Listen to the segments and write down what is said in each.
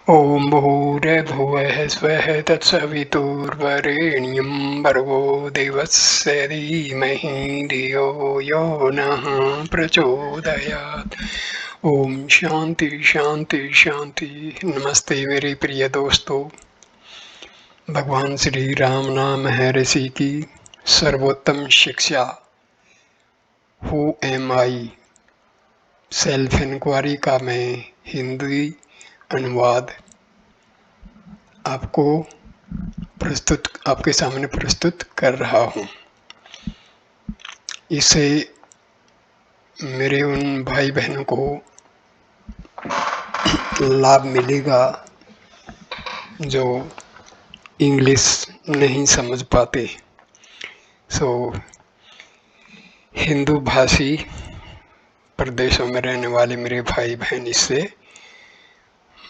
ॐ भूर्भुवः स्वः तत्सवितुर्वरेण्यं भर्गो देवस्य धीमहि धियो यो नः प्रचोदयात्। ओम शांति शांति शांति। नमस्ते मेरे प्रिय दोस्तों। भगवान श्री राम नाम है ऋषि की सर्वोत्तम शिक्षा। Who am I self inquiry का मैं हिंदी अनुवाद आपके सामने प्रस्तुत कर रहा हूँ। इससे मेरे उन भाई बहनों को लाभ मिलेगा जो इंग्लिश नहीं समझ पाते। हिंदू भाषी प्रदेशों में रहने वाले मेरे भाई बहन इससे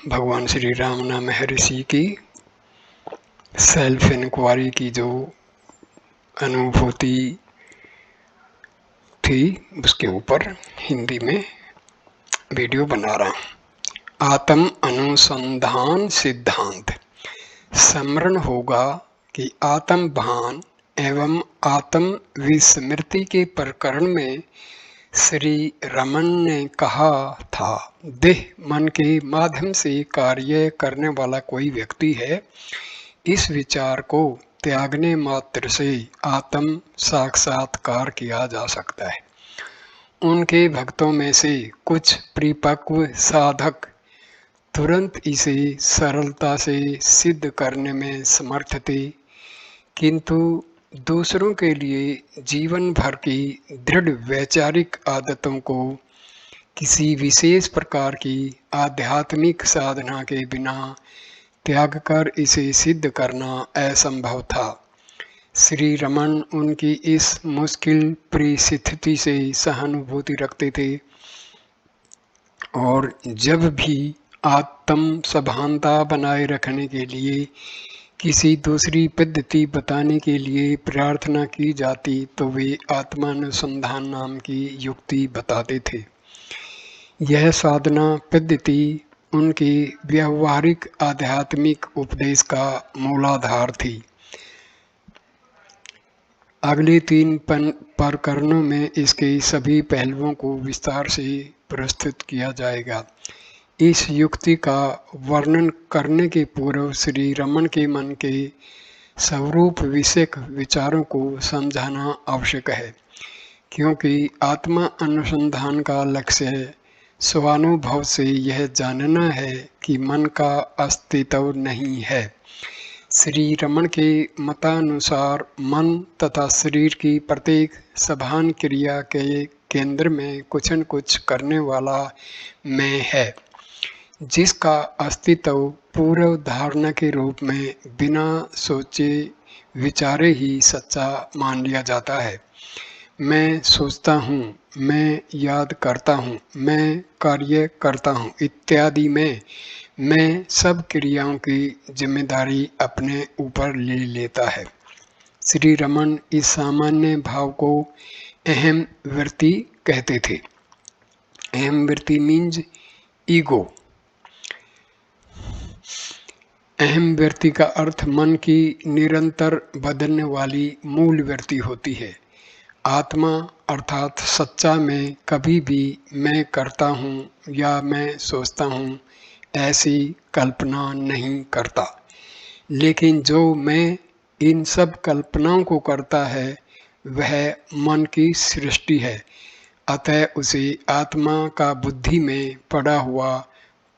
भगवान श्री राम नाम ऋषि की सेल्फ इंक्वायरी की जो अनुभूति थी उसके ऊपर हिंदी में वीडियो बना रहा हूँ। आत्म अनुसंधान सिद्धांत। स्मरण होगा कि आत्म भान एवं आत्म विस्मृति के प्रकरण में श्री रमन ने कहा था, देह मन के माध्यम से कार्य करने वाला कोई व्यक्ति है। इस विचार को त्यागने मात्र से आत्म साक्षात्कार किया जा सकता है। उनके भक्तों में से कुछ परिपक्व साधक तुरंत इसे सरलता से सिद्ध करने में समर्थ थे, किंतु दूसरों के लिए जीवन भर की दृढ़ वैचारिक आदतों को किसी विशेष प्रकार की आध्यात्मिक साधना के बिना त्याग कर इसे सिद्ध करना असंभव था। श्री रमन उनकी इस मुश्किल परिस्थिति से सहानुभूति रखते थे और जब भी आत्म सभानता बनाए रखने के लिए किसी दूसरी पद्धति बताने के लिए प्रार्थना की जाती तो वे आत्मानुसंधान नाम की युक्ति बताते थे। यह साधना पद्धति उनके व्यावहारिक आध्यात्मिक उपदेश का मूलाधार थी। अगले 3 प्रकरणों में इसके सभी पहलुओं को विस्तार से प्रस्तुत किया जाएगा। इस युक्ति का वर्णन करने के पूर्व श्री रमन के मन के स्वरूप विषयक विचारों को समझाना आवश्यक है, क्योंकि आत्मा अनुसंधान का लक्ष्य स्वानुभव से यह जानना है कि मन का अस्तित्व नहीं है। श्री रमन के मतानुसार मन तथा शरीर की प्रत्येक सभान क्रिया के केंद्र में कुछ न कुछ करने वाला मैं है, जिसका अस्तित्व पूर्व धारणा के रूप में बिना सोचे विचारे ही सच्चा मान लिया जाता है। मैं सोचता हूँ, मैं याद करता हूँ, मैं कार्य करता हूँ इत्यादि में मैं सब क्रियाओं की जिम्मेदारी अपने ऊपर ले लेता है। श्री रमन इस सामान्य भाव को अहम वृत्ति कहते थे। अहम वृत्ति मीन्स ईगो। अहम वृत्ति का अर्थ मन की निरंतर बदलने वाली मूल वृत्ति होती है। आत्मा अर्थात सच्चा मैं कभी भी मैं करता हूँ या मैं सोचता हूँ ऐसी कल्पना नहीं करता, लेकिन जो मैं इन सब कल्पनाओं को करता है वह मन की सृष्टि है। अतः उसे आत्मा का बुद्धि में पड़ा हुआ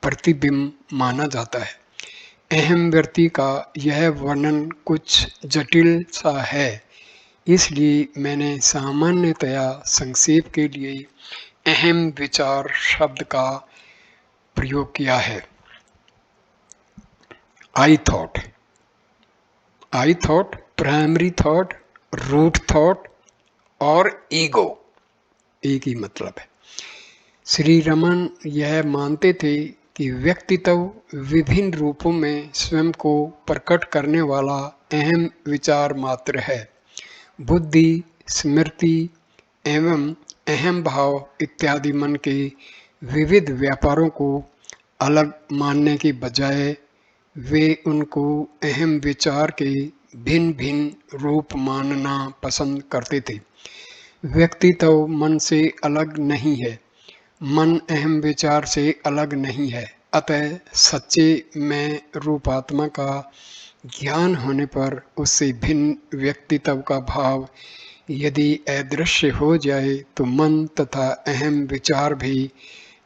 प्रतिबिंब माना जाता है। अहम वृत्ति का यह वर्णन कुछ जटिल सा है, इसलिए मैंने सामान्यतया संक्षेप के लिए अहम विचार शब्द का प्रयोग किया है। I thought, primary thought, root thought और ईगो एक ही मतलब है। श्री रमन यह मानते थे कि व्यक्तित्व विभिन्न रूपों में स्वयं को प्रकट करने वाला अहम विचार मात्र है। बुद्धि, स्मृति एवं अहम भाव इत्यादि मन के विविध व्यापारों को अलग मानने की बजाय वे उनको अहम विचार के भिन्न भिन्न रूप मानना पसंद करते थे। व्यक्ति तो मन से अलग नहीं है, मन अहम विचार से अलग नहीं है। अतः सच्चे मैं रूपात्मा का ज्ञान होने पर उससे भिन्न व्यक्तित्व का भाव यदि अदृश्य हो जाए तो मन तथा अहम विचार भी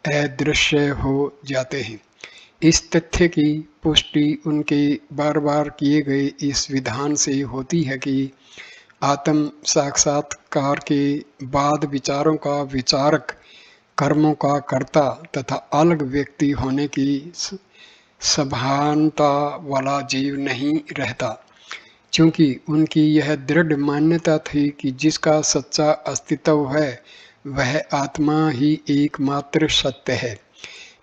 अदृश्य हो जाते हैं। इस तथ्य की पुष्टि उनके बार बार किए गए इस विधान से होती है कि आत्म साक्षात्कार के बाद विचारों का विचारक, कर्मों का कर्ता तथा अलग व्यक्ति होने की सभानता वाला जीव नहीं रहता, क्योंकि उनकी यह दृढ़ मान्यता थी कि जिसका सच्चा अस्तित्व है वह आत्मा ही एकमात्र सत्य है।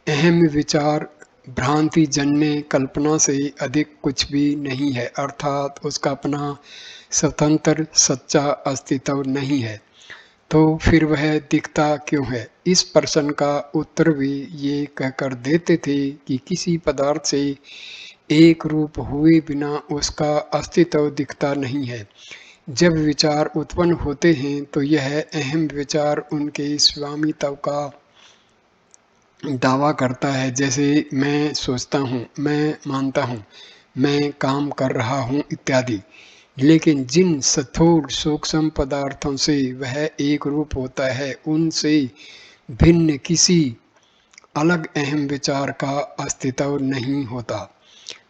अहम विचार भ्रांति जन्य कल्पना से अधिक कुछ भी नहीं है, अर्थात उसका अपना स्वतंत्र सच्चा अस्तित्व नहीं है। तो फिर वह दिखता क्यों है? इस प्रश्न का उत्तर भी ये कहकर देते थे कि किसी पदार्थ से एक रूप हुए बिना उसका अस्तित्व दिखता नहीं है। जब विचार उत्पन्न होते हैं तो यह अहम विचार उनके स्वामित्व का दावा करता है, जैसे मैं सोचता हूँ, मैं मानता हूँ, मैं काम कर रहा हूँ इत्यादि। लेकिन जिन स्थूल सूक्ष्म पदार्थों से वह एक रूप होता है उनसे भिन्न किसी अलग अहम विचार का अस्तित्व नहीं होता।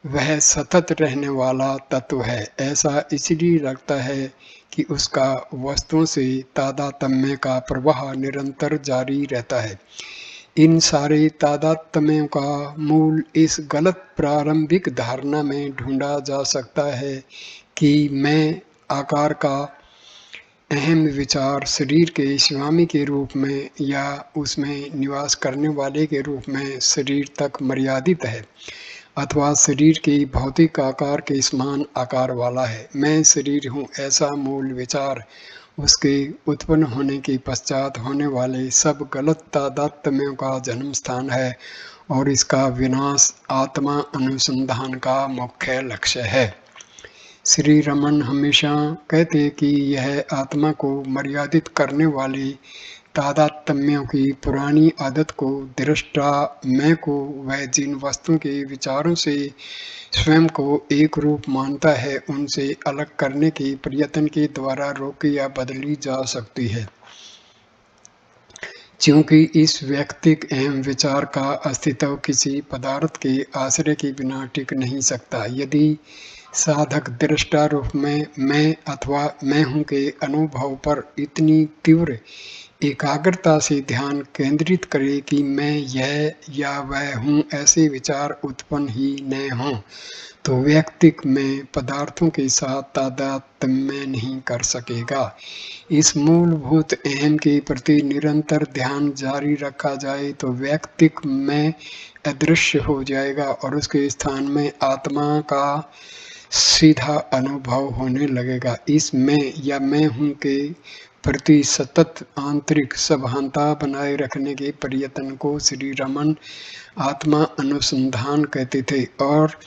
वह सतत रहने वाला तत्व है। ऐसा इसलिए लगता है कि उसका वस्तुओं से तादात्म्य का प्रवाह निरंतर जारी रहता है। इन सारे तादात्म्यों का मूल इस गलत प्रारंभिक धारणा में ढूंढा जा सकता है कि मैं आकार का अहम विचार शरीर के स्वामी के रूप में या उसमें निवास करने वाले के रूप में शरीर तक मर्यादित है, अथवा शरीर के भौतिक आकार के समान आकार वाला है। मैं शरीर हूँ ऐसा मूल विचार उसके उत्पन्न होने के पश्चात होने वाले सब गलत तादात्म्यों का जन्म स्थान है और इसका विनाश आत्मा अनुसंधान का मुख्य लक्ष्य है। श्री रमन हमेशा कहते कि यह आत्मा को मर्यादित करने वाली तादात्म्यों की पुरानी आदत को, दृष्टा मैं को वह जिन वस्तुओं के विचारों से स्वयं को एक रूप मानता है उनसे अलग करने के प्रयत्न के द्वारा रोकी या बदली जा सकती है, क्योंकि इस व्यक्तिक अहम विचार का अस्तित्व किसी पदार्थ के आश्रय के बिना टिक नहीं सकता। यदि साधक दृष्टा रूप में मैं अथवा मैं हूँ के अनुभव पर इतनी तीव्र एकाग्रता से ध्यान केंद्रित करे कि मैं यह या वह हूँ ऐसे विचार उत्पन्न ही न हों, तो व्यक्तिक में पदार्थों के साथ तादात्म्य नहीं कर सकेगा। इस मूलभूत अहम के प्रति निरंतर ध्यान जारी रखा जाए तो व्यक्तिक में अदृश्य हो जाएगा और उसके स्थान में आत्मा का सीधा अनुभव होने लगेगा। इस मैं या मैं हूँ के प्रति सतत आंतरिक सभानता बनाए रखने के प्रयत्न को श्री रमन आत्मा अनुसंधान कहते थे और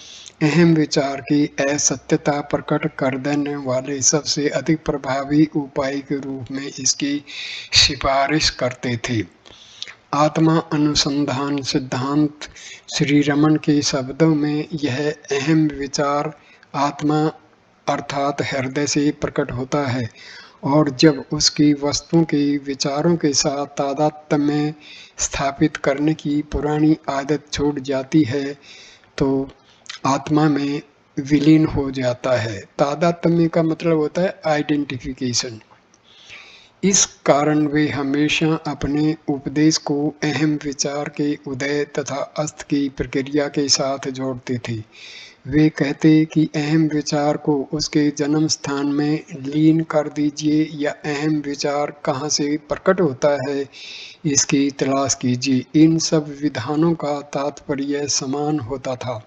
अहम विचार की असत्यता प्रकट कर देने वाले सबसे अधिक प्रभावी उपाय के रूप में इसकी सिफारिश करते थे। आत्मा अनुसंधान सिद्धांत श्री रमन के शब्दों में यह अहम विचार आत्मा अर्थात हृदय से प्रकट होता है और जब उसकी वस्तुओं के विचारों के साथ तादात्म्य स्थापित करने की पुरानी आदत छूट जाती है तो आत्मा में विलीन हो जाता है। तादात्म्य का मतलब होता है आइडेंटिफिकेशन। इस कारण वे हमेशा अपने उपदेश को अहम विचार के उदय तथा अस्त की प्रक्रिया के साथ जोड़ते थे। वे कहते कि अहम विचार को उसके जन्म स्थान में लीन कर दीजिए या अहम विचार कहाँ से प्रकट होता है इसकी तलाश कीजिए। इन सब विधानों का तात्पर्य समान होता था।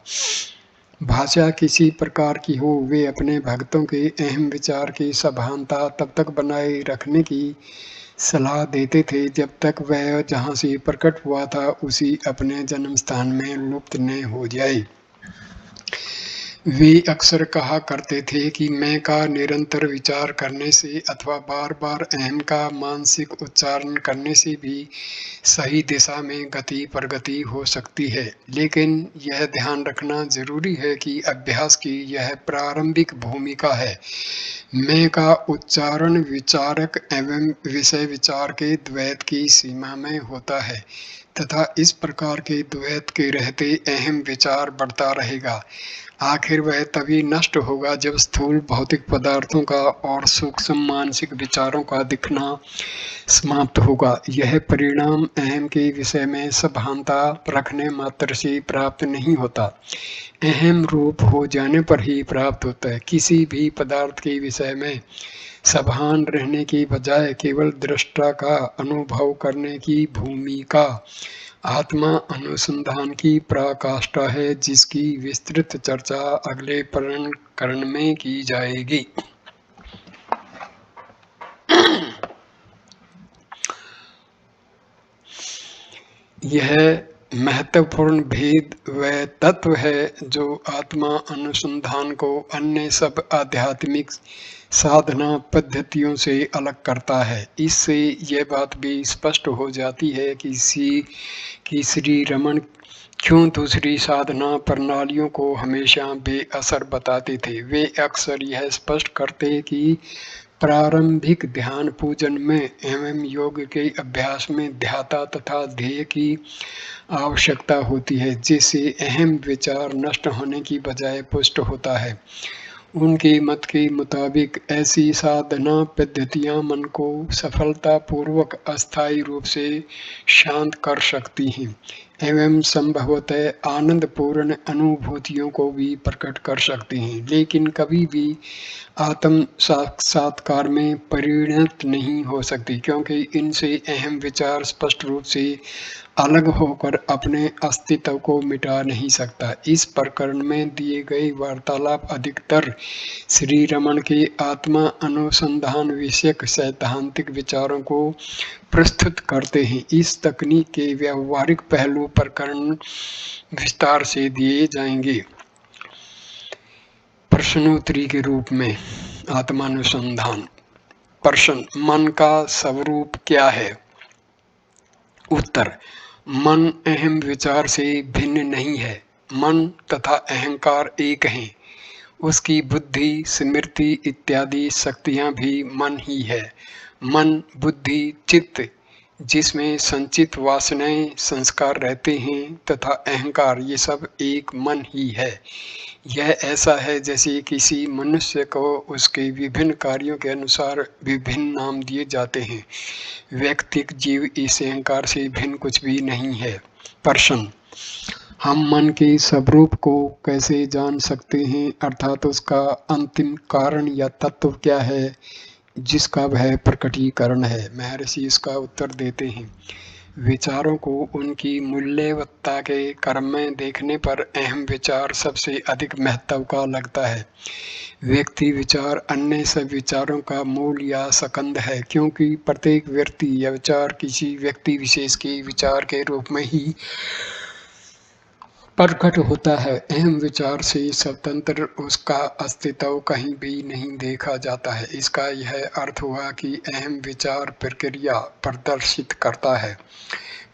भाषा किसी प्रकार की हो, वे अपने भक्तों के अहम विचार की सभानता तब तक बनाए रखने की सलाह देते थे जब तक वह जहाँ से प्रकट हुआ था उसी अपने जन्म स्थान में लुप्त न हो जाए। वे अक्सर कहा करते थे कि मैं का निरंतर विचार करने से अथवा बार-बार अहम का मानसिक उच्चारण करने से भी सही दिशा में गति प्रगति हो सकती है, लेकिन यह ध्यान रखना जरूरी है कि अभ्यास की यह प्रारंभिक भूमिका है। मैं का उच्चारण विचारक एवं विषय विचार के द्वैत की सीमा में होता है तथा इस प्रकार के द्वैत के रहते अहम विचार बढ़ता रहेगा। आखिर वह तभी नष्ट होगा जब स्थूल भौतिक पदार्थों का और सूक्ष्म मानसिक विचारों का दिखना समाप्त होगा। यह परिणाम अहम के विषय में सभानता रखने मात्र से प्राप्त नहीं होता, अहम रूप हो जाने पर ही प्राप्त होता है। किसी भी पदार्थ के विषय में सभान रहने की बजाय केवल दृष्टा का अनुभव करने की भूमिका आत्मा अनुसंधान की पराकाष्ठा है, जिसकी विस्तृत चर्चा अगले प्रकरण में की जाएगी। यह महत्वपूर्ण भेद वह तत्व है जो आत्मा अनुसंधान को अन्य सब आध्यात्मिक साधना पद्धतियों से अलग करता है। इससे यह बात भी स्पष्ट हो जाती है कि श्री रमन क्यों दूसरी साधना प्रणालियों को हमेशा बेअसर बताते थे। वे अक्सर यह स्पष्ट करते कि प्रारंभिक ध्यान पूजन में एवं योग के अभ्यास में ध्याता तथा ध्येय की आवश्यकता होती है, जिससे अहम विचार नष्ट होने की बजाय पुष्ट होता है। उनके मत के मुताबिक ऐसी साधना पद्धतियां मन को सफलतापूर्वक अस्थायी रूप से शांत कर सकती हैं एवं संभवतः आनंदपूर्ण अनुभूतियों को भी प्रकट कर सकती हैं, लेकिन कभी भी आत्म साक्षात्कार में परिणत नहीं हो सकती, क्योंकि इनसे अहम विचार स्पष्ट रूप से अलग होकर अपने अस्तित्व को मिटा नहीं सकता। इस प्रकरण में दिए गए वार्तालाप अधिकतर श्री रमन के आत्मा अनुसंधान विषयक सैद्धांतिक विचारों को प्रस्तुत करते हैं। इस तकनीक के व्यावहारिक पहलू प्रकरण विस्तार से दिए जाएंगे। प्रश्नोत्तरी के रूप में आत्मानुसंधान। प्रश्न: मन का स्वरूप क्या है? उत्तर: मन अहम विचार से भिन्न नहीं है। मन तथा अहंकार एक हैं। उसकी बुद्धि, स्मृति इत्यादि शक्तियां भी मन ही है। मन, बुद्धि, चित्त जिसमें संचित वासनाएं संस्कार रहते हैं तथा अहंकार, ये सब एक मन ही है। यह ऐसा है जैसे किसी मनुष्य को उसके विभिन्न कार्यों के अनुसार विभिन्न नाम दिए जाते हैं। व्यक्तिक जीव इस अहंकार से भिन्न कुछ भी नहीं है। प्रश्न: हम मन के स्वरूप को कैसे जान सकते हैं, अर्थात उसका अंतिम कारण या तत्व क्या है जिसका वह प्रकटीकरण है? महर्षि इसका उत्तर देते हैं: विचारों को उनकी मूल्यवत्ता के क्रम में देखने पर अहम विचार सबसे अधिक महत्व का लगता है। व्यक्ति विचार अन्य सब विचारों का मूल या स्कंद है, क्योंकि प्रत्येक व्यक्ति या विचार किसी व्यक्ति विशेष के विचार के रूप में ही प्रकट होता है। अहम विचार से स्वतंत्र उसका अस्तित्व कहीं भी नहीं देखा जाता है। इसका यह अर्थ हुआ कि अहम विचार प्रक्रिया प्रदर्शित करता है।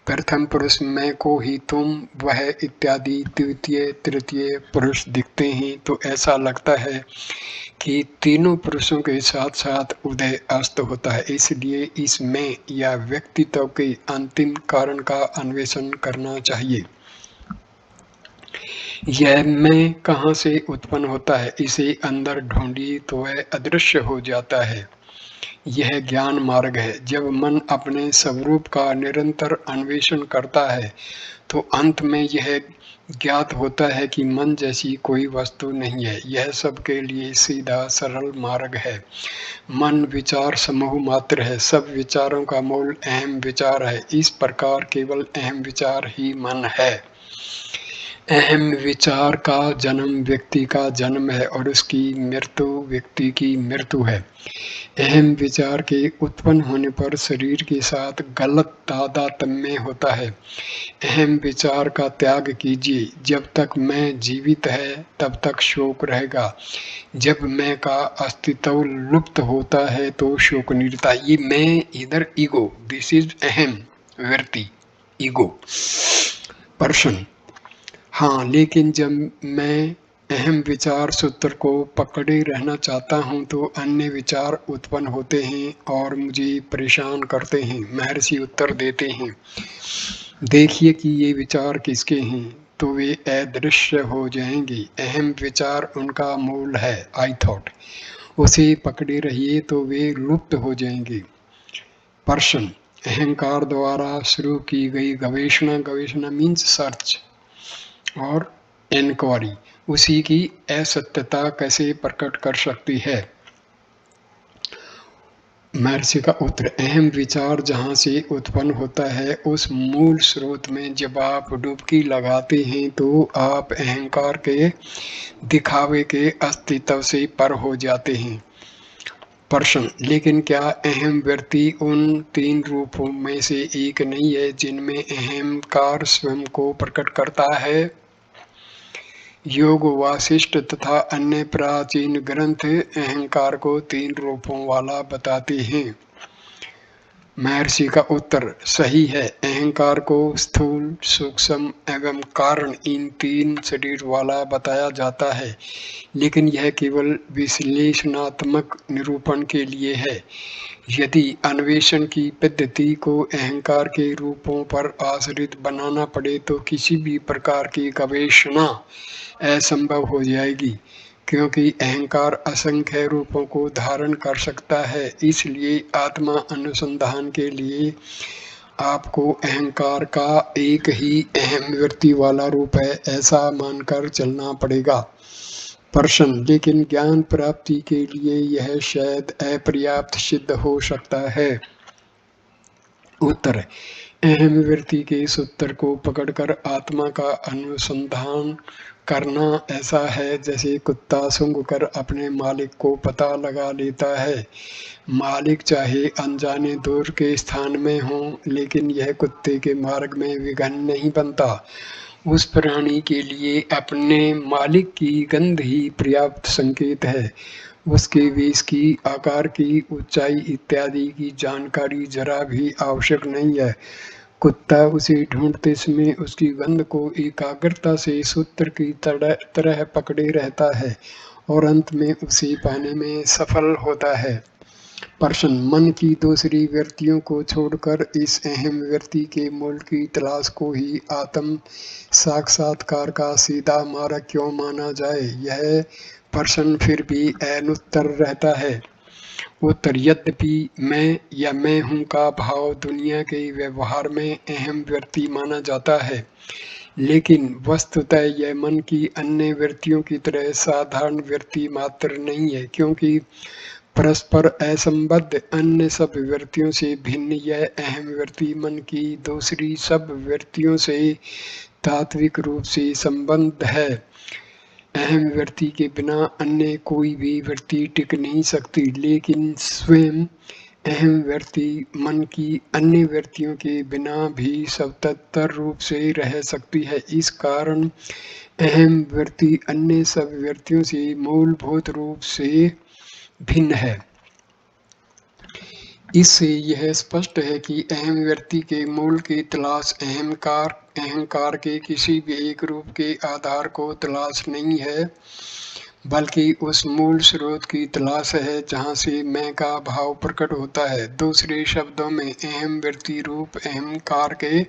प्रथम पुरुष मैं को ही तुम, वह इत्यादि द्वितीय तृतीय पुरुष दिखते हैं तो ऐसा लगता है कि तीनों पुरुषों के साथ साथ उदय अस्त होता है। इसलिए इस मैं या व्यक्तित्व के अंतिम कारण का अन्वेषण करना चाहिए। यह मैं कहाँ से उत्पन्न होता है, इसे अंदर ढूंढिए तो वह अदृश्य हो जाता है। यह ज्ञान मार्ग है। जब मन अपने स्वरूप का निरंतर अन्वेषण करता है तो अंत में यह ज्ञात होता है कि मन जैसी कोई वस्तु नहीं है। यह सबके लिए सीधा सरल मार्ग है। मन विचार समूह मात्र है। सब विचारों का मूल अहम विचार है। इस प्रकार केवल अहम विचार ही मन है। अहम विचार का जन्म व्यक्ति का जन्म है और उसकी मृत्यु व्यक्ति की मृत्यु है। अहम विचार के उत्पन्न होने पर शरीर के साथ गलत तादात्म्य होता है। अहम विचार का त्याग कीजिए। जब तक मैं जीवित है तब तक शोक रहेगा। जब मैं का अस्तित्व लुप्त होता है तो शोक नहीं रहता। ये मैं इधर ईगो, दिस इज अहम व्यक्ति, ईगो पर्सन। हाँ, लेकिन जब मैं अहम विचार सूत्र को पकड़े रहना चाहता हूँ तो अन्य विचार उत्पन्न होते हैं और मुझे परेशान करते हैं। महर्षि उत्तर देते हैं, देखिए कि ये विचार किसके हैं, तो वे अदृश्य हो जाएंगे। अहम विचार उनका मूल है, आई थॉट। उसे पकड़े रहिए तो वे लुप्त हो जाएंगे। पर्सन, अहंकार द्वारा शुरू की गई गवेषणा, गवेषणा मीन्स सर्च और इंक्वायरी, उसी की असत्यता कैसे प्रकट कर सकती है। महर्षि का उत्तर, अहम विचार जहाँ से उत्पन्न होता है उस मूल स्रोत में जब आप डुबकी लगाते हैं तो आप अहंकार के दिखावे के अस्तित्व से पर हो जाते हैं। पर्सन, लेकिन क्या अहम व्यक्ति उन तीन रूपों में से एक नहीं है जिनमें अहंकार स्वयं को प्रकट करता है। योग, वासिष्ठ तथा अन्य प्राचीन ग्रंथ अहंकार को तीन रूपों वाला बताते हैं। महर्षि का उत्तर, सही है। अहंकार को स्थूल, सूक्ष्म एवं कारण, इन तीन शरीर वाला बताया जाता है, लेकिन यह केवल विश्लेषणात्मक निरूपण के लिए है। यदि अन्वेषण की पद्धति को अहंकार के रूपों पर आश्रित बनाना पड़े तो किसी भी प्रकार की गवेषणा असंभव हो जाएगी, क्योंकि अहंकार असंख्य रूपों को धारण कर सकता है। इसलिए आत्मा अनुसंधान के लिए आपको अहंकार का एक ही अहम व्यक्ति वाला रूप है ऐसा मानकर चलना पड़ेगा। पर्सन, लेकिन ज्ञान प्राप्ति के लिए यह शायद अपर्याप्त सिद्ध हो सकता है। उत्तर, अहम व्यक्ति के सूत्र को पकड़कर आत्मा का अनुसंधान करना ऐसा है जैसे कुत्ता सूंघकर अपने मालिक को पता लगा लेता है। मालिक चाहे अनजाने दूर के स्थान में हो, लेकिन यह कुत्ते के मार्ग में विघ्न नहीं बनता। उस प्राणी के लिए अपने मालिक की गंध ही पर्याप्त संकेत है। उसके वेश की, आकार की, ऊंचाई इत्यादि की जानकारी जरा भी आवश्यक नहीं है। कुत्ता उसे ढूंढते समय उसकी गंध को एकाग्रता से सूत्र की तरह पकड़े रहता है और अंत में उसे पाने में सफल होता है। पर्सन, मन की दूसरी वृत्तियों को छोड़कर इस अहम वृत्ति के मूल की तलाश को ही आत्म साक्षात्कार का सीधा मार्ग क्यों माना जाए, यह पर्सन फिर भी अनुत्तर रहता है। उत्तर, यद्यपि मैं या मैं हूँ का भाव दुनिया के व्यवहार में अहम वृत्ति माना जाता है, लेकिन वस्तुतः यह मन की अन्य वृत्तियों की तरह साधारण वृत्ति मात्र नहीं है, क्योंकि परस्पर असंबद्ध अन्य सब वृत्तियों से भिन्न यह अहम वृत्ति मन की दूसरी सब वृत्तियों से तात्विक रूप से संबद्ध है। अहम वृत्ति के बिना अन्य कोई भी वृत्ति टिक नहीं सकती, लेकिन स्वयं अहम वृत्ति मन की अन्य वृत्तियों के बिना भी स्वतंत्र रूप से रह सकती है। इस कारण अहम वृत्ति अन्य सब वृत्तियों से मूलभूत रूप से भिन्न है। इससे यह स्पष्ट है कि अहम व्यक्ति के मूल की तलाश अहंकार के किसी भी एक रूप के आधार को तलाश नहीं है, बल्कि उस मूल स्रोत की तलाश है जहाँ से मैं का भाव प्रकट होता है। दूसरे शब्दों में अहम व्यक्ति रूप अहंकार के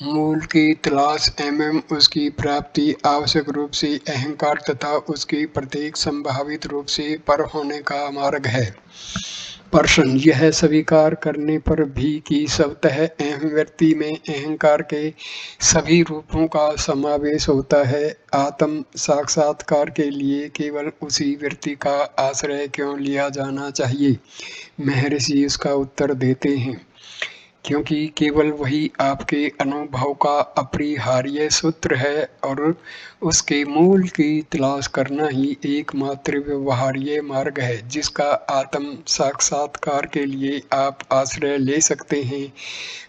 मूल की तलाश एवं उसकी प्राप्ति आवश्यक रूप से अहंकार तथा उसके प्रत्येक संभावित रूप से पर होने का मार्ग है। पर्सन, यह स्वीकार करने पर भी कि स्वतः अहम व्यक्ति में अहंकार के सभी रूपों का समावेश होता है, आत्म साक्षात्कार के लिए केवल उसी व्यक्ति का आश्रय क्यों लिया जाना चाहिए। महर्षि इसका उत्तर देते हैं, क्योंकि केवल वही आपके अनुभव का अपरिहार्य सूत्र है और उसके मूल की तलाश करना ही एकमात्र व्यवहार्य मार्ग है जिसका आत्म साक्षात्कार के लिए आप आश्रय ले सकते हैं।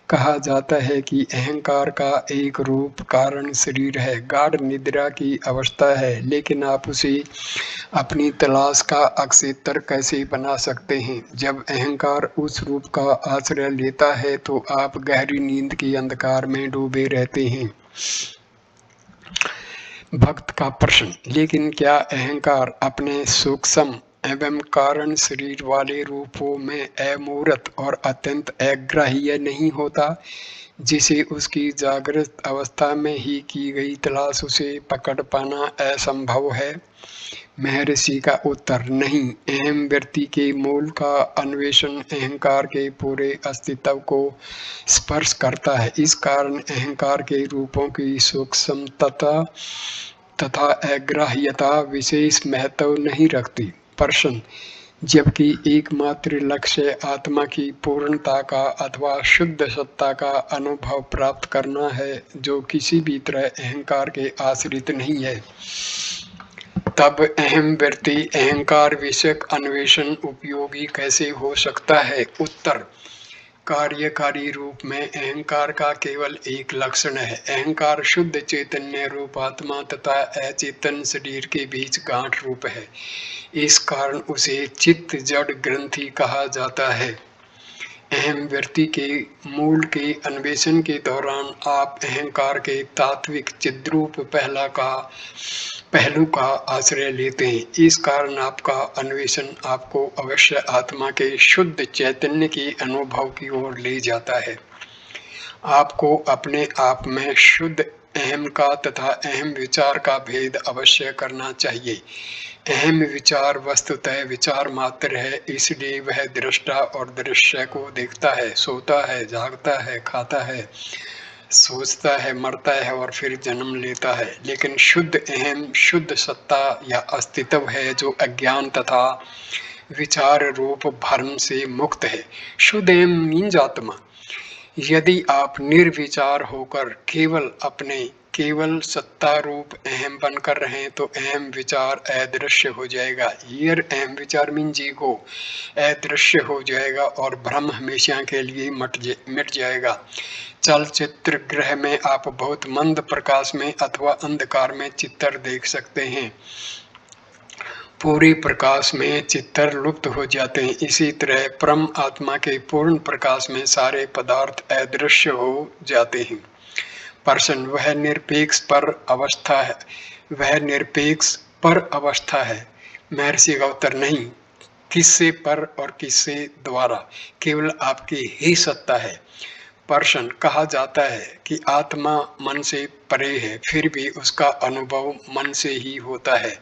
कहा जाता है कि अहंकार का एक रूप कारण शरीर है, गाढ़ निद्रा की अवस्था है, लेकिन आप उसे अपनी तलाश का अक्षेत्र कैसे बना सकते हैं? जब अहंकार उस रूप का आश्रय लेता है तो आप गहरी नींद के अंधकार में डूबे रहते हैं। भक्त का प्रश्न, लेकिन क्या अहंकार अपने सूक्ष्म एवं कारण शरीर वाले रूपों में अमूर्त और अत्यंत अग्राह्य नहीं होता, जिसे उसकी जागृत अवस्था में ही की गई तलाश उसे पकड़ पाना असंभव है? महर्षि का उत्तर, नहीं। अहम व्यक्ति के मूल का अन्वेषण अहंकार के पूरे अस्तित्व को स्पर्श करता है। इस कारण अहंकार के रूपों की सूक्ष्मता तथा अग्राह्यता विशेष महत्व नहीं रखती। प्रश्न, जबकि एकमात्र लक्ष्य आत्मा की पूर्णता का अथवा शुद्ध सत्ता का अनुभव प्राप्त करना है जो किसी भी तरह अहंकार के आश्रित नहीं है, तब अहम व्यक्ति अहंकार विषयक अन्वेषण उपयोगी कैसे हो सकता है? उत्तर, कार्यकारी रूप में अहंकार का केवल एक लक्षण है। अहंकार शुद्ध चैतन्य रूप आत्मा तथा अचेतन शरीर के बीच गांठ रूप है। इस कारण उसे चित्त जड़ ग्रंथि कहा जाता है। अहम व्यक्ति के मूल के अन्वेषण के दौरान आप अहंकार के तात्विक चिद्रूप पहलू का आश्रय लेते हैं। इस कारण आपका अन्वेषण आपको अवश्य आत्मा के शुद्ध चैतन्य के अनुभव की ओर ले जाता है। आपको अपने आप में शुद्ध अहम का तथा अहम विचार का भेद अवश्य करना चाहिए। अहम विचार वस्तुतः विचार मात्र है, इसलिए वह दृष्टा और दृश्य को देखता है, सोता है, जागता है, खाता है, सोचता है, मरता है और फिर जन्म लेता है। लेकिन शुद्ध अहम शुद्ध सत्ता या अस्तित्व है जो अज्ञान तथा विचार रूप भ्रम से मुक्त है। शुद्ध अहम मीन्स आत्मा। यदि आप निर्विचार होकर केवल सत्ता रूप अहम बनकर रहें तो अहम विचार अदृश्य हो जाएगा। हियर अहम विचार मीन्स ईगो अदृश्य हो जाएगा और भ्रम हमेशा के लिए मिट जाएगा। चलचित्र गृह में आप बहुत मंद प्रकाश में अथवा अंधकार में चित्र देख सकते हैं। पूरे प्रकाश में चित्र लुप्त हो जाते हैं। इसी तरह परम आत्मा के पूर्ण प्रकाश में सारे पदार्थ अदृश्य हो जाते हैं। प्रश्न, वह निरपेक्ष पर अवस्था है? महर्षि का उत्तर, नहीं। किससे पर और किससे द्वारा? केवल आपकी ही सत्ता है। प्रश्न, कहा जाता है कि आत्मा मन से परे है, फिर भी उसका अनुभव मन से ही होता है।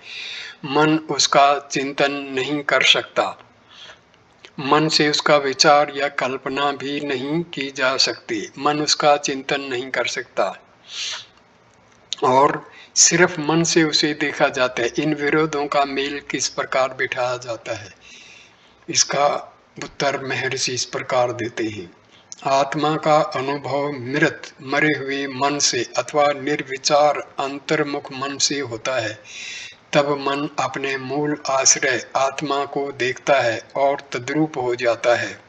मन उसका चिंतन नहीं कर सकता। मन से उसका विचार या कल्पना भी नहीं की जा सकती। मन उसका चिंतन नहीं कर सकता और सिर्फ मन से उसे देखा जाता है। इन विरोधों का मेल किस प्रकार बिठाया जाता है? इसका उत्तर महर्षि इस प्रकार देते हैं। आत्मा का अनुभव मरे हुए मन से अथवा निर्विचार अंतर्मुख मन से होता है। तब मन अपने मूल आश्रय आत्मा को देखता है और तद्रूप हो जाता है।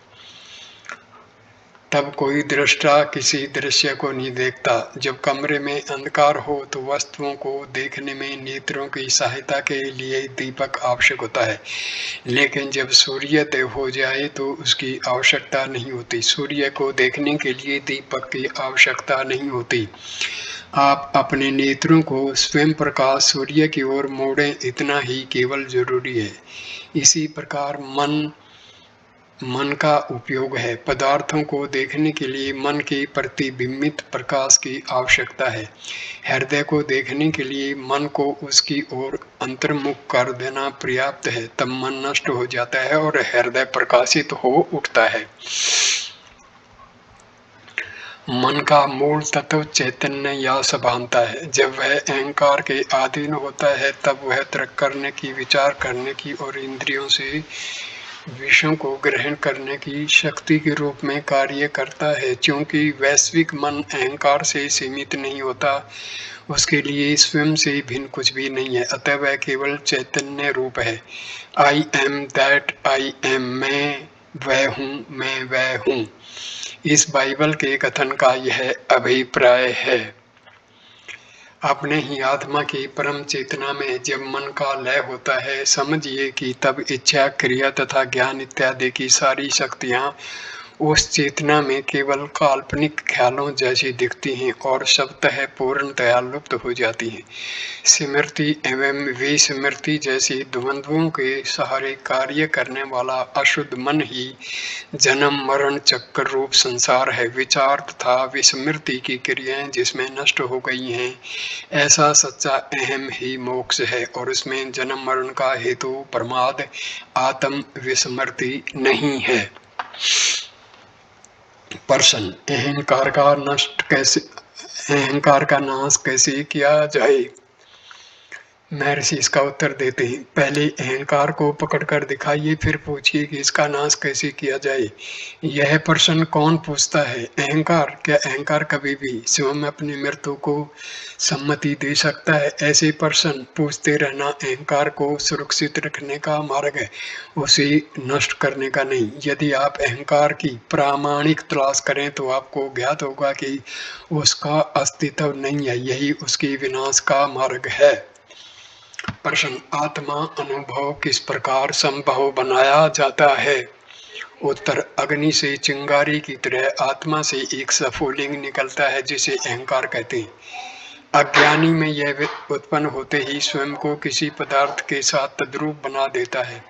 तब कोई दृष्टा किसी दृश्य को नहीं देखता। जब कमरे में अंधकार हो तो वस्तुओं को देखने में नेत्रों की सहायता के लिए दीपक आवश्यक होता है, लेकिन जब सूर्योदय हो जाए तो उसकी आवश्यकता नहीं होती। सूर्य को देखने के लिए दीपक की आवश्यकता नहीं होती। आप अपने नेत्रों को स्वयं प्रकाश सूर्य की ओर मोड़ें, इतना ही केवल जरूरी है। इसी प्रकार मन का उपयोग है। पदार्थों को देखने के लिए मन के प्रतिबिंबित प्रकाश की आवश्यकता है। हृदय को देखने के लिए मन को उसकी ओर अंतर्मुख कर देना पर्याप्त है। तब मन नष्ट हो जाता है और हृदय प्रकाशित हो उठता है। मन का मूल तत्व चैतन्य या सभानता है। जब वह अहंकार के अधीन होता है तब वह तर्क करने की, विचार करने की और इंद्रियों से विषयों को ग्रहण करने की शक्ति के रूप में कार्य करता है। क्योंकि वैश्विक मन अहंकार से सीमित नहीं होता, उसके लिए स्वयं से भिन्न कुछ भी नहीं है, अतः वह केवल चैतन्य रूप है। I am that I am, मैं वह हूँ, इस बाइबल के कथन का यह अभिप्राय है। अपने ही आत्मा की परम चेतना में जब मन का लय होता है, समझिए कि तब इच्छा, क्रिया तथा ज्ञान इत्यादि की सारी शक्तियाँ उस चेतना में केवल काल्पनिक ख्यालों जैसी दिखती हैं और शब्दतः पूर्णतया लुप्त हो जाती हैं। स्मृति एवं विस्मृति जैसी द्वंद्वों के सहारे कार्य करने वाला अशुद्ध मन ही जन्म मरण चक्र रूप संसार है। विचार तथा विस्मृति की क्रियाएं जिसमें नष्ट हो गई हैं, ऐसा सच्चा अहम ही मोक्ष है और उसमें जन्म मरण का हेतु प्रमाद आत्म विस्मृति नहीं है। प्रश्न, अहंकार का नाश कैसे किया जाए? महर्षि इसका उत्तर देते हैं, पहले अहंकार को पकड़कर दिखाइए, फिर पूछिए कि इसका नाश कैसे किया जाए। यह प्रश्न कौन पूछता है? अहंकार। क्या अहंकार कभी भी स्वयं अपनी मृत्यु को सम्मति दे सकता है? ऐसे प्रश्न पूछते रहना अहंकार को सुरक्षित रखने का मार्ग है, उसे नष्ट करने का नहीं। यदि आप अहंकार की प्रामाणिक तलाश करें तो आपको ज्ञात होगा कि उसका अस्तित्व नहीं है, यही उसके विनाश का मार्ग है। प्रश्न, आत्मा अनुभव किस प्रकार संभव बनाया जाता है? उत्तर, अग्नि से चिंगारी की तरह आत्मा से एक स्फुलिंग निकलता है जिसे अहंकार कहते हैं। अज्ञानी में यह उत्पन्न होते ही स्वयं को किसी पदार्थ के साथ तद्रूप बना देता है।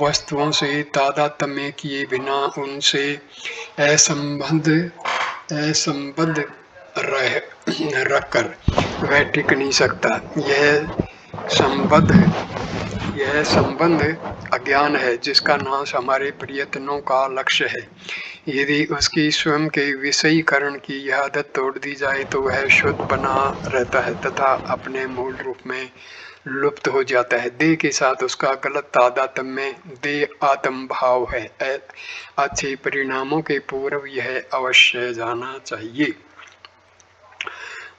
वस्तुओं से तादात्म्य किए बिना उनसे असंबद्ध रखकर वह टिक नहीं सकता। यह संबंध अज्ञान है जिसका नाश हमारे प्रयत्नों का लक्ष्य है। यदि उसकी स्वयं के विषयीकरण की यह आदत तोड़ दी जाए तो वह शुद्ध बना रहता है तथा अपने मूल रूप में लुप्त हो जाता है। देह के साथ उसका गलत तादात्म्य देह आत्म भाव है। अच्छे परिणामों के पूर्व यह अवश्य जाना चाहिए।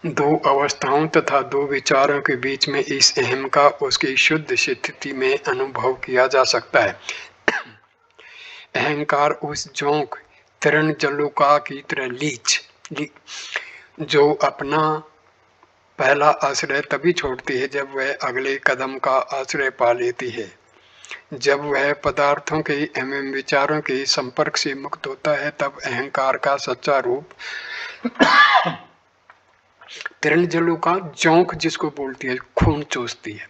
दो अवस्थाओं तथा दो विचारों के बीच में इस अहम का उसकी शुद्ध स्थिति में अनुभव किया जा सकता है। अहंकार उस जोंक तरण जलुका की तरह जो अपना पहला आश्रय तभी छोड़ती है जब वह अगले कदम का आश्रय पा लेती है। जब वह पदार्थों के एवं विचारों के संपर्क से मुक्त होता है तब अहंकार का सच्चा रूप तरण जलू का जोंक जिसको बोलती है, खून चूसती है।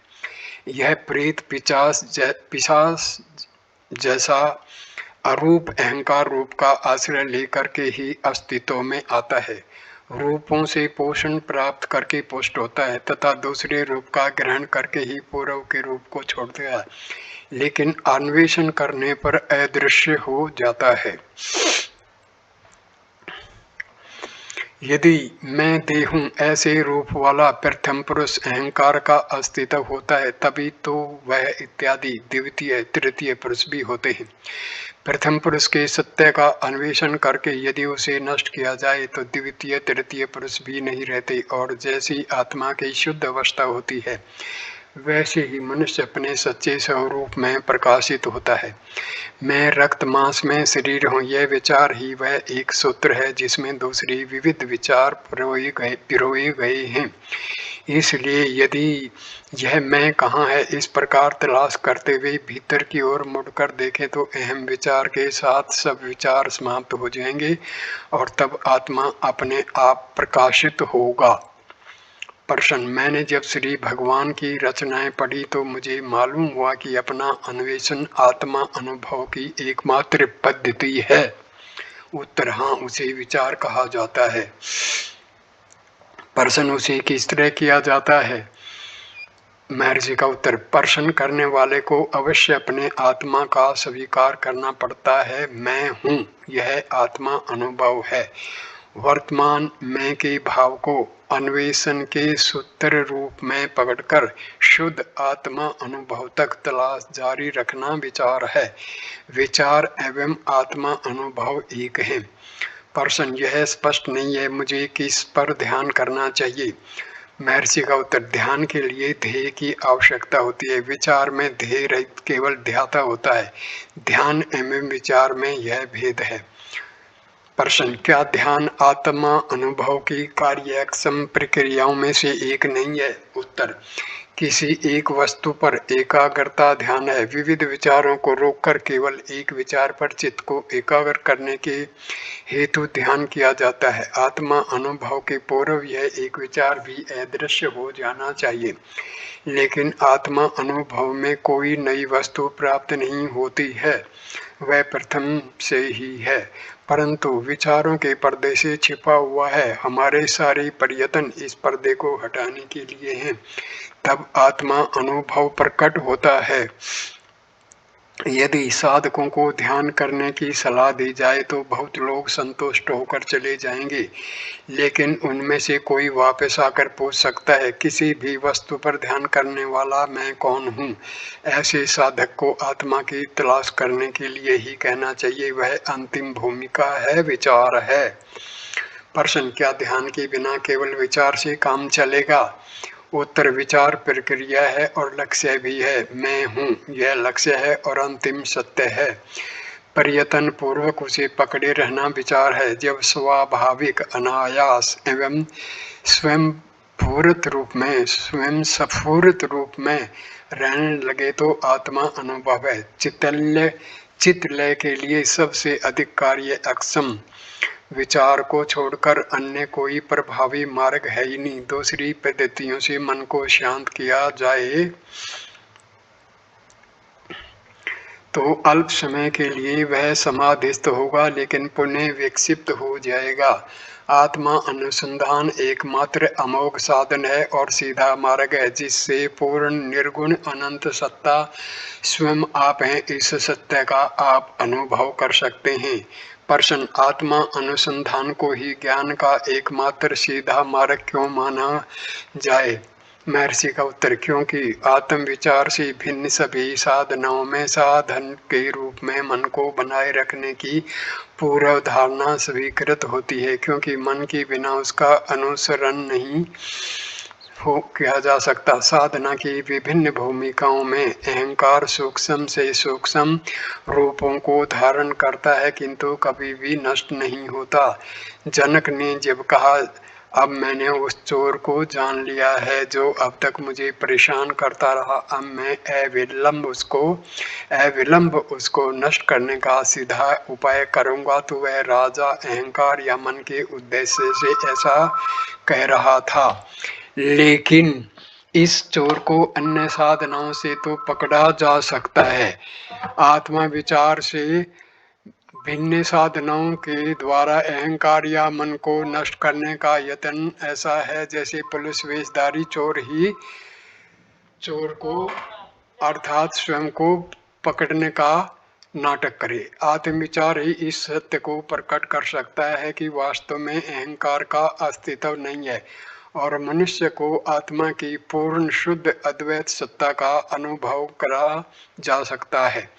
यह प्रेत पिशाच जैसा अरूप अहंकार रूप का आश्रय लेकर के ही अस्तित्व में आता है। रूपों से पोषण प्राप्त करके पुष्ट होता है तथा दूसरे रूप का ग्रहण करके ही पूर्व के रूप को छोड़ता है, लेकिन अन्वेषण करने पर अदृश्य हो जाता है। यदि मैं देहूं ऐसे रूप वाला प्रथम पुरुष अहंकार का अस्तित्व होता है, तभी तो वह इत्यादि द्वितीय तृतीय पुरुष भी होते हैं। प्रथम पुरुष के सत्य का अन्वेषण करके यदि उसे नष्ट किया जाए तो द्वितीय तृतीय पुरुष भी नहीं रहते और जैसी आत्मा की शुद्ध अवस्था होती है वैसे ही मनुष्य अपने सच्चे स्वरूप में प्रकाशित होता है। मैं रक्त मांस में शरीर हूँ, यह विचार ही वह एक सूत्र है जिसमें दूसरी विविध विचार पिरोए गए हैं। इसलिए यदि यह मैं कहाँ है इस प्रकार तलाश करते हुए भीतर की ओर मुड़कर देखें तो अहम विचार के साथ सब विचार समाप्त हो जाएंगे और तब आत्मा अपने आप प्रकाशित होगा। प्रश्न, मैंने जब श्री भगवान की रचनाएं पढ़ी तो मुझे मालूम हुआ कि अपना अन्वेषण आत्मा अनुभव की एकमात्र पद्धति है। उत्तर, हाँ, उसे विचार कहा जाता है। प्रश्न, उसे किस तरह किया जाता है? महर्षि का उत्तर, प्रश्न करने वाले को अवश्य अपने आत्मा का स्वीकार करना पड़ता है। मैं हूँ, यह आत्मा अनुभव है। वर्तमान मैं के भाव को अन्वेषण के सूत्र रूप में पकड़कर शुद्ध आत्मा अनुभव तक तलाश जारी रखना विचार है। विचार एवं आत्मा अनुभव एक है। प्रश्न, यह स्पष्ट नहीं है मुझे किस पर ध्यान करना चाहिए। महर्षि का उत्तर, ध्यान के लिए ध्येय की आवश्यकता होती है। विचार में ध्येय रहित केवल ध्याता होता है। ध्यान एवं विचार में यह भेद है। प्रश्न, क्या ध्यान आत्मा अनुभव की कार्यक्षम प्रक्रियाओं में से एक नहीं है। उत्तर, किसी एक वस्तु पर एकाग्रता ध्यान है। विविध विचारों को रोककर केवल एक विचार पर चित्त को एकाग्र करने के हेतु ध्यान किया जाता है। आत्मा अनुभव के पूर्व यह एक विचार भी अदृश्य हो जाना चाहिए, लेकिन आत्मा अनुभव में कोई नई वस्तु प्राप्त नहीं होती है, वह प्रथम से ही है, परंतु विचारों के पर्दे से छिपा हुआ है। हमारे सारे प्रयत्न इस पर्दे को हटाने के लिए हैं, तब आत्मा अनुभव प्रकट होता है। यदि साधकों को ध्यान करने की सलाह दी जाए तो बहुत लोग संतुष्ट होकर चले जाएंगे, लेकिन उनमें से कोई वापस आकर पूछ सकता है, किसी भी वस्तु पर ध्यान करने वाला मैं कौन हूँ। ऐसे साधक को आत्मा की तलाश करने के लिए ही कहना चाहिए, वह अंतिम भूमिका है, विचार है। प्रश्न, क्या ध्यान के बिना केवल विचार से काम चलेगा। उत्तर, विचार प्रक्रिया है और लक्ष्य भी है। मैं हूँ यह लक्ष्य है और अंतिम सत्य है। प्रयत्न पूर्वक उसे पकड़े रहना विचार है। जब स्वाभाविक, अनायास एवं स्वयं स्फूर्त रूप में रहने लगे तो आत्मा अनुभव है। चित्तलय के लिए सबसे अधिक कार्यक्षम विचार को छोड़कर अन्य कोई प्रभावी मार्ग है ही नहीं। दूसरी पद्धतियों से मन को शांत किया जाए तो अल्प समय के लिए वह समाधिस्थ होगा, लेकिन पुनः विक्षिप्त हो जाएगा। आत्मा अनुसंधान एकमात्र अमोघ साधन है और सीधा मार्ग है, जिससे पूर्ण निर्गुण अनंत सत्ता स्वयं आप हैं, इस सत्य का आप अनुभव कर सकते हैं। प्रश्न, आत्मा अनुसंधान को ही ज्ञान का एकमात्र सीधा मार्ग क्यों माना जाए। महर्षि का उत्तर, क्योंकि आत्म विचार से भिन्न सभी साधनाओं में साधन के रूप में मन को बनाए रखने की पूर्व धारणा स्वीकृत होती है, क्योंकि मन के बिना उसका अनुसरण नहीं किया जा सकता। साधना की विभिन्न भूमिकाओं में अहंकार सूक्ष्म से सूक्ष्म रूपों को धारण करता है, किंतु कभी भी नष्ट नहीं होता। जनक ने जब कहा, अब मैंने उस चोर को जान लिया है जो अब तक मुझे परेशान करता रहा, अब मैं अविलंब उसको नष्ट करने का सीधा उपाय करूंगा, तो वह राजा अहंकार या मन के उद्देश्य से ऐसा कह रहा था। लेकिन इस चोर को अन्य साधनाओं से तो पकड़ा जा सकता है। आत्मा विचार से भिन्न साधनाओं के द्वारा अहंकार या मन को नष्ट करने का यत्न ऐसा है जैसे पुलिस वेशधारी चोर ही चोर को अर्थात स्वयं को पकड़ने का नाटक करे। आत्मविचार ही इस सत्य को प्रकट कर सकता है कि वास्तव में अहंकार का अस्तित्व नहीं है और मनुष्य को आत्मा की पूर्ण शुद्ध अद्वैत सत्ता का अनुभव करा जा सकता है।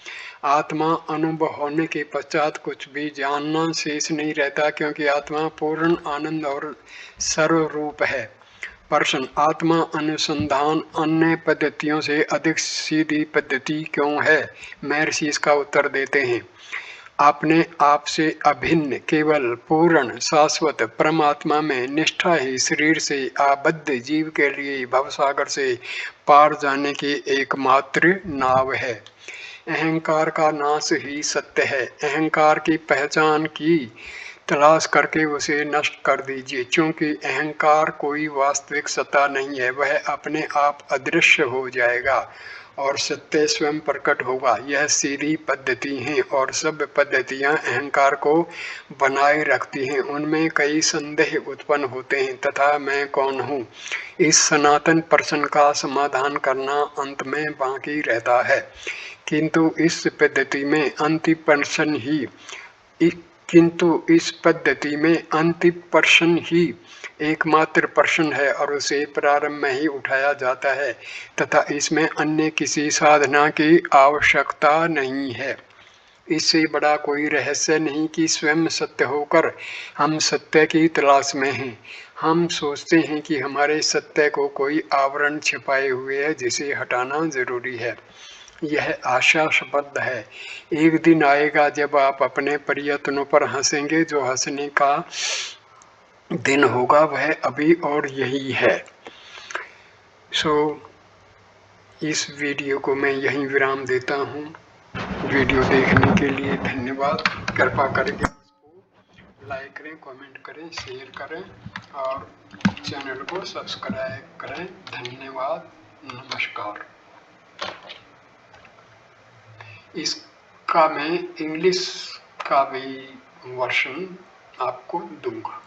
आत्मा अनुभव होने के पश्चात कुछ भी जानना शेष नहीं रहता, क्योंकि आत्मा पूर्ण आनंद और सर्वरूप है। प्रश्न, आत्मा अनुसंधान अन्य पद्धतियों से अधिक सीधी पद्धति क्यों है। महर्षि इसका उत्तर देते हैं, अपने आप से अभिन्न केवल पूर्ण शाश्वत परमात्मा में निष्ठा ही शरीर से आबद्ध जीव के लिए भवसागर से पार जाने की एकमात्र नाव है। अहंकार का नाश ही सत्य है। अहंकार की पहचान की तलाश करके उसे नष्ट कर दीजिए, क्योंकि अहंकार कोई वास्तविक सत्ता नहीं है, वह अपने आप अदृश्य हो जाएगा और सत्य स्वयं प्रकट होगा। यह सीधी पद्धति है और सब पद्धतियां अहंकार को बनाए रखती हैं। उनमें कई संदेह उत्पन्न होते हैं तथा मैं कौन हूँ, इस सनातन प्रश्न का समाधान करना अंत में बाकी रहता है। किंतु इस पद्धति में अंतिम प्रश्न ही किंतु इस पद्धति में अंतिम प्रश्न ही एकमात्र प्रश्न है और उसे प्रारंभ में ही उठाया जाता है तथा इसमें अन्य किसी साधना की आवश्यकता नहीं है। इससे बड़ा कोई रहस्य नहीं कि स्वयं सत्य होकर हम सत्य की तलाश में हैं। हम सोचते हैं कि हमारे सत्य को कोई आवरण छिपाए हुए है जिसे हटाना जरूरी है। यह आशास्पद है। एक दिन आएगा जब आप अपने प्रयत्नों पर हंसेंगे। जो हंसने का दिन होगा वह अभी और यही है। इस वीडियो को मैं यहीं विराम देता हूँ। वीडियो देखने के लिए धन्यवाद। कृपा करके इसको लाइक करें, कमेंट करें, शेयर करें और चैनल को सब्सक्राइब करें। धन्यवाद, नमस्कार। इसका मैं इंग्लिश का भी वर्जन आपको दूंगा।